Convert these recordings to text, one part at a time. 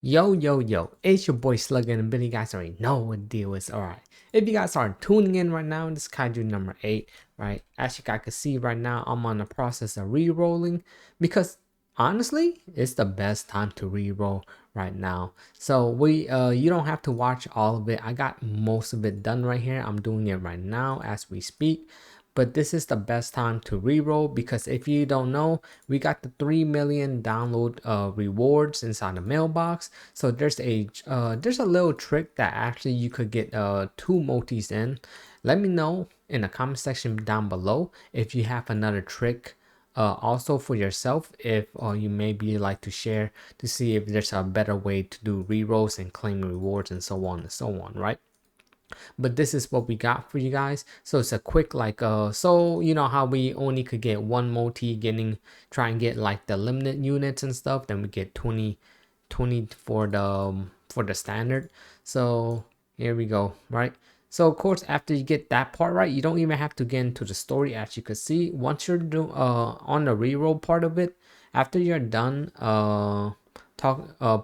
Yo, it's your boy Slugger, and Billy. You guys already know what the deal is. Alright, if you guys are tuning in right now, this is Kaiju number 8, right? As you guys can see right now, I'm on the process of re-rolling because honestly, it's the best time to re-roll right now. So you don't have to watch all of it. I got most of it done right here. I'm doing it right now as we speak. But this is the best time to reroll because if you don't know, we got the 3 million download rewards inside the mailbox. So there's a little trick that actually you could get 2 multis in. Let me know in the comment section down below if you have another trick also for yourself, if you maybe like to share to see if there's a better way to do rerolls and claim rewards and so on and so on, right? But this is what we got for you guys. So it's a quick so you know how we only could get one multi, try and get like the limited units and stuff, then we get 20 for the standard. So here we go, right? So of course, after you get that part right, you don't even have to get into the story. As you can see, once you're on the reroll part of it, after you're done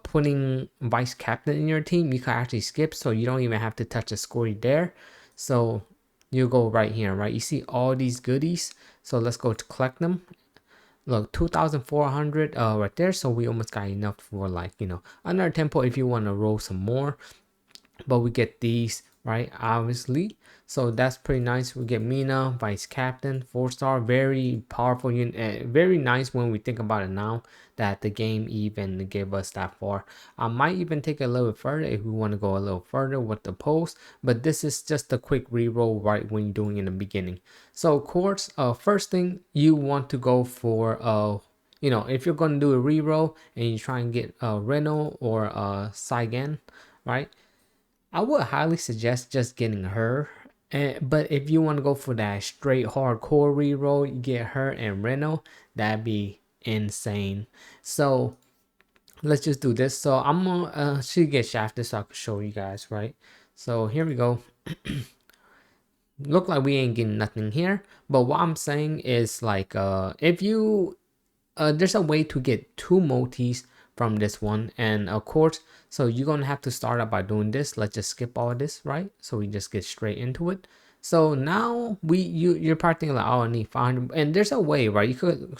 putting vice captain in your team, you can actually skip, so you don't even have to touch the score there. So you go right here, right? You see all these goodies, so let's go to collect them. Look, 2,400 right there, so we almost got enough for like, you know, another tempo if you want to roll some more. But we get these, right? Obviously, so that's pretty nice. We get Mina, vice captain, 4-star, very powerful unit. Very nice when we think about it now that the game even gave us that far. I might even take it a little bit further if we want to go a little further with the post, but this is just a quick reroll right when you're doing in the beginning. So of course, first thing you want to go for you know, if you're going to do a reroll and you try and get Reno or Saigan, right? I would highly suggest just getting her. But if you want to go for that straight hardcore reroll, you get her and Reno, that'd be insane. So let's just do this. So I'm gonna she get shafted so I can show you guys, right? So here we go. Look like we ain't getting nothing here, but what I'm saying is like if you there's a way to get 2 multis from this one, and of course, so you're gonna have to start out by doing this. Let's just skip all this, right? So we just get straight into it. So now you're probably thinking like, oh, I need 500, and there's a way, right? You could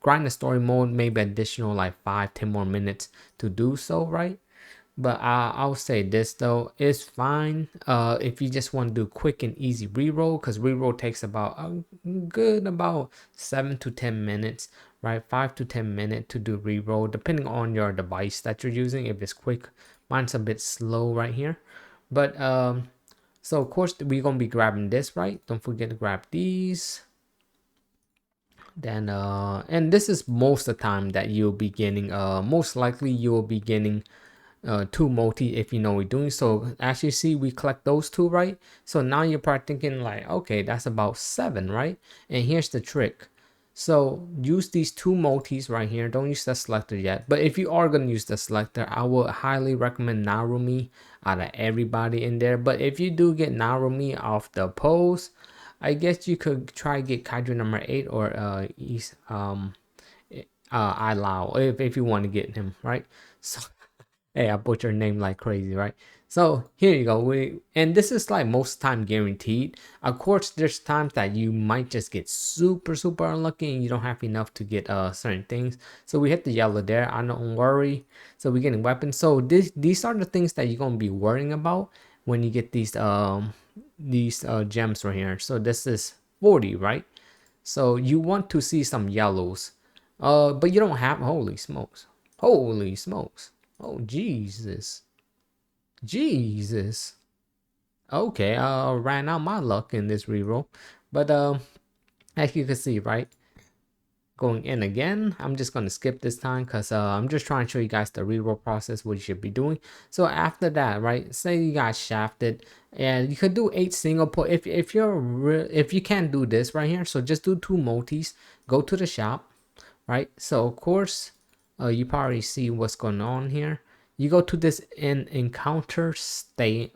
grind the story mode, maybe additional like 5-10 more minutes to do so, right? But I'll say this though, it's fine if you just want to do quick and easy reroll, because reroll takes about a good about 7 to 10 minutes, right? 5 to 10 minutes to do reroll, depending on your device that you're using. If it's quick, mine's a bit slow right here. But so of course we're gonna be grabbing this, right? Don't forget to grab these. Then and this is most of the time that you'll be getting most likely you'll be getting 2 multi if you know what we're doing. So as you see, we collect those 2, right? So now you're probably thinking like, okay, that's about 7, right? And here's the trick. So use these 2 multis right here. Don't use the selector yet, but if you are going to use the selector, I would highly recommend Narumi out of everybody in there. But if you do get Narumi off the post, I guess you could try get Kaiju number 8 or Ilao if you want to get him, right? So hey, I butchered your name like crazy, right? So here you go. And this is like most time guaranteed. Of course, there's times that you might just get super unlucky and you don't have enough to get certain things. So we hit the yellow there. I don't worry. So we're getting weapons. So these are the things that you're gonna be worrying about when you get these gems right here. So this is 40, right? So you want to see some yellows. But you don't have, holy smokes. Holy smokes. Oh, Jesus. Jesus. Okay, ran out my luck in this reroll. But as you can see, right? Going in again. I'm just gonna skip this time because I'm just trying to show you guys the reroll process, what you should be doing. So after that, right? Say you got shafted, and you could do 8 single pull. If you can't do this right here, so just do 2 multis. Go to the shop, right? So of course, you probably see what's going on here. You go to this encounter stone,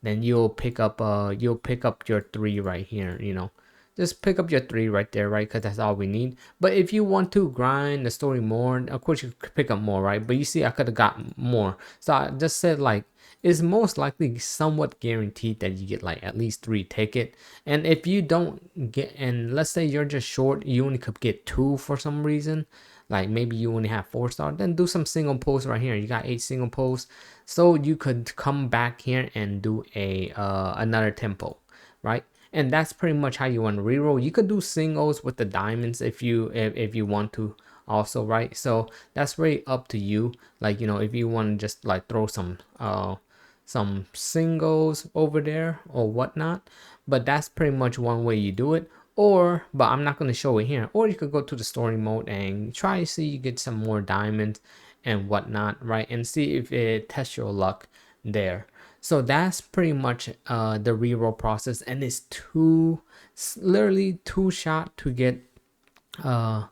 then you'll pick up your 3 right here, you know. just pick up your 3 right there, right? Because that's all we need. But if you want to grind the story more, of course you could pick up more, right? But you see, I could have got more. So I just said like, it's most likely somewhat guaranteed that you get like at least 3 ticket. And if you don't get, and let's say you're just short, you only could get 2 for some reason, like maybe you only have 4 star, then do some single posts right here. You got 8 single posts, so you could come back here and do a another tempo, right? And that's pretty much how you want to reroll. You could do singles with the diamonds if you want to also, right? So that's really up to you. Like, you know, if you want to just like throw some singles over there or whatnot, but that's pretty much one way you do it. Or, but I'm not going to show it here, or you could go to the story mode and try to see you get some more diamonds and whatnot, right? And see if it tests your luck there. So that's pretty much the reroll process, and it's literally 2 shot to get uh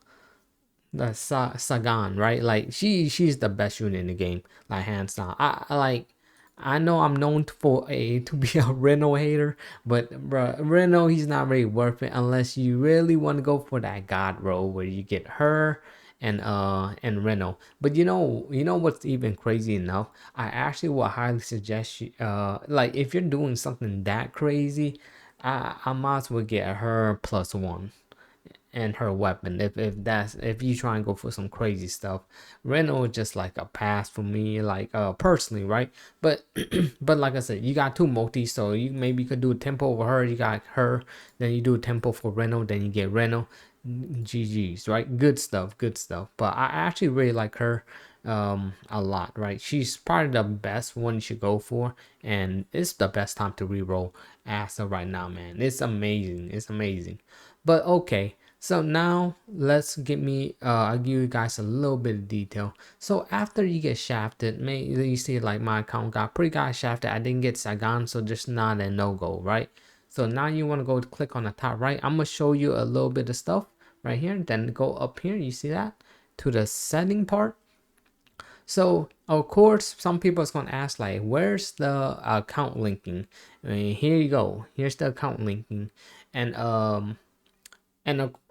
the Sagan, right? Like she's the best unit in the game, like hands down. I like, I know I'm known to be a Reno hater, but bro, Reno, he's not really worth it unless you really want to go for that god role where you get her and Reno. But you know what's even crazy enough? I actually would highly suggest you like if you're doing something that crazy, I might as well get her +1 and her weapon. If you try and go for some crazy stuff, Reno is just like a pass for me, like personally, right? But but like I said, you got 2 multi, so you maybe could do a tempo over her. You got her, then you do a tempo for Reno, then you get Reno. GG's, right? Good stuff, good stuff. But I actually really like her a lot, right? She's probably the best one you should go for, and it's the best time to reroll as of right now, man. It's amazing, it's amazing. But okay, so now let's I'll give you guys a little bit of detail. So after you get shafted, maybe you see like my account got shafted. I didn't get Sagan, so just not a no-go, right? So now you want to go click on the top right. I'm gonna show you a little bit of stuff right here. Then go up here, you see that, to the setting part. So of course, some people is gonna ask like, where's the account linking? I mean, here you go. Here's the account linking, and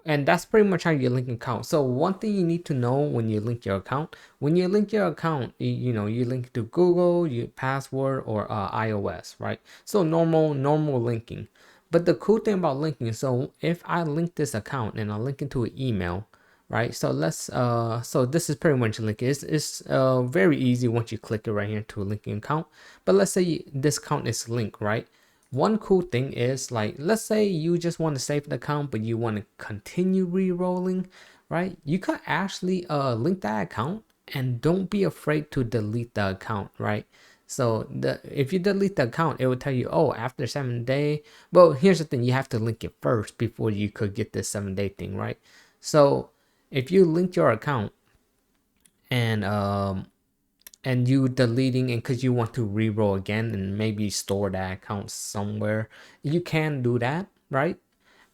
and that's pretty much how you link account. So one thing you need to know when you link your account, you know, you link to Google, your password, or iOS, right? So normal linking. But the cool thing about linking, so if I link this account and I link it to an email, right? So let's so this is pretty much link. It's very easy once you click it right here to a linking account. But let's say this account is linked, right? One cool thing is, like, let's say you just want to save the account but you want to continue re-rolling, right? You could actually link that account, and don't be afraid to delete the account, right? So if you delete the account, it will tell you, oh, after 7 day. Well, here's the thing, you have to link it first before you could get this 7 day thing, right? So if you link your account and you deleting it because you want to re-roll again and maybe store that account somewhere, you can do that, right?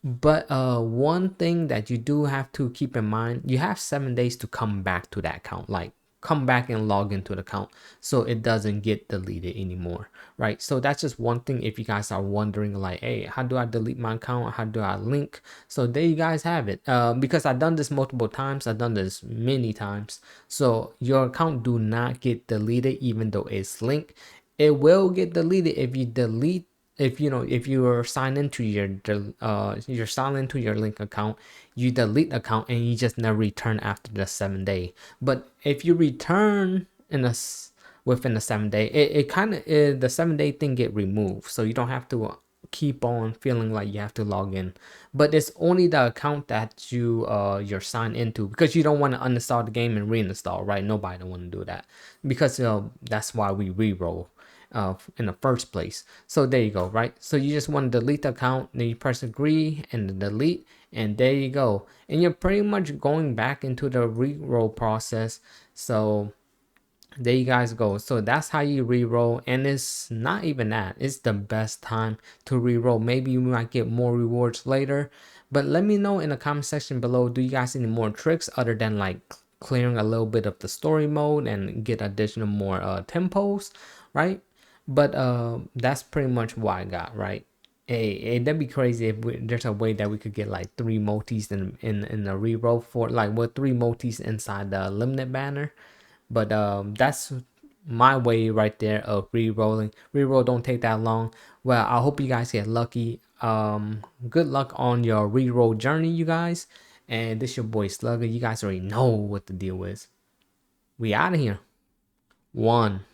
But one thing that you do have to keep in mind, you have 7 days to come back to that account, like come back and log into the account so it doesn't get deleted anymore, right? So that's just one thing. If you guys are wondering like, hey, how do I delete my account, how do I link? So there you guys have it. Because I've done this multiple times, I've done this many times. So your account do not get deleted even though it's linked. It will get deleted if you delete, if you know, if you are signed into you're signed into your link account, you delete account and you just never return after the 7 day. But if you return within the 7 day, it kind of the 7 day thing get removed, so you don't have to keep on feeling like you have to log in. But it's only the account that you're signed into, because you don't want to uninstall the game and reinstall, right? Nobody don't want to do that, because that's why we re-roll in the first place. So there you go, right? So you just want to delete the account, then you press agree and delete, and there you go. And you're pretty much going back into the re-roll process. So there you guys go. So that's how you re-roll, and it's not even that, it's the best time to re-roll. Maybe you might get more rewards later, but let me know in the comment section below, do you guys need more tricks other than like clearing a little bit of the story mode and get additional more tempos, right? But that's pretty much what I got, right? Hey, that'd be crazy if there's a way that we could get like 3 multis in the reroll for like with 3 multis inside the limited banner. But that's my way right there of re-rolling. Reroll don't take that long. Well, I hope you guys get lucky. Good luck on your reroll journey, you guys. And this your boy Slugger. You guys already know what the deal is. We out of here. 1